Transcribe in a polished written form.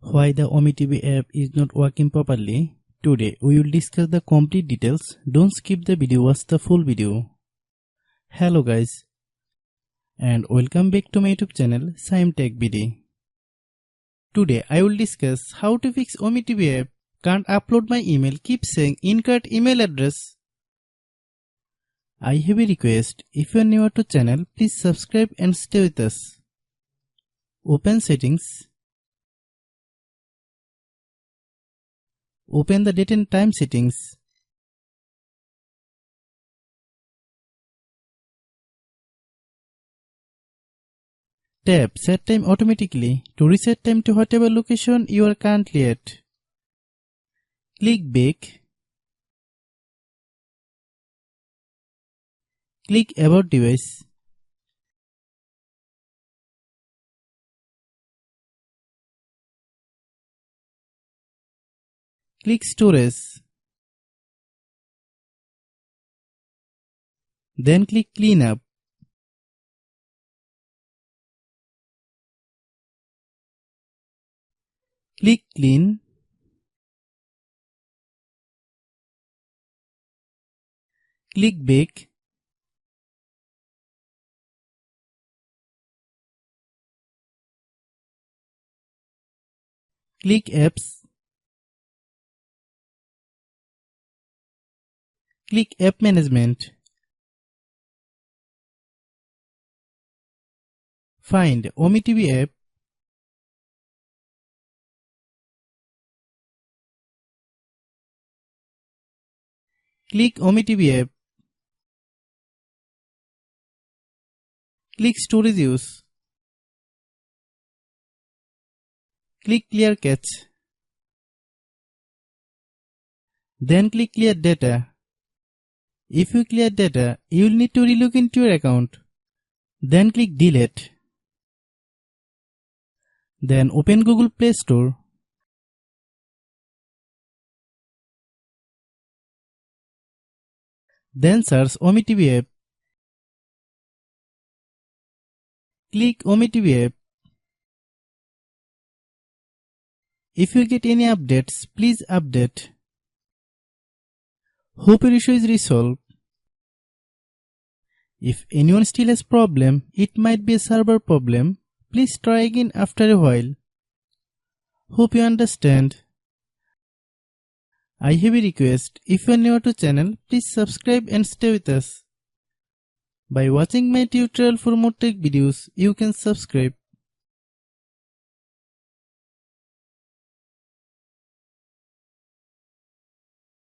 Why the OmeTV app is not working properly? Today we will discuss the complete details. Don't skip the video, watch the full video. Hello guys and welcome back to my YouTube channel Shaem Tech BD. Today I will discuss how to fix OmeTV app. Can't upload my email, keep saying incorrect email address. I have a request. If you are new to channel, please subscribe and stay with us. Open settings. Open the date and time settings. Tap set time automatically to reset time to whatever location you are currently at. Click back. Click about device. Click storage. Then click cleanup. Click clean. Click back. Click apps. Click app management. Find OmeTV app. Click OmeTV app. Click storage use. Click clear cache. Then click clear data. If you clear data, you will need to relog into your account. Then click delete. Then open Google Play Store. Then search OmeTV app. Click OmeTV app. If you get any updates, please update. Hope your issue is resolved. If anyone still has problem, it might be a server problem. Please try again after a while. Hope you understand. I have a request. If you are new to channel, please subscribe and stay with us. By watching my tutorial for more tech videos, you can subscribe.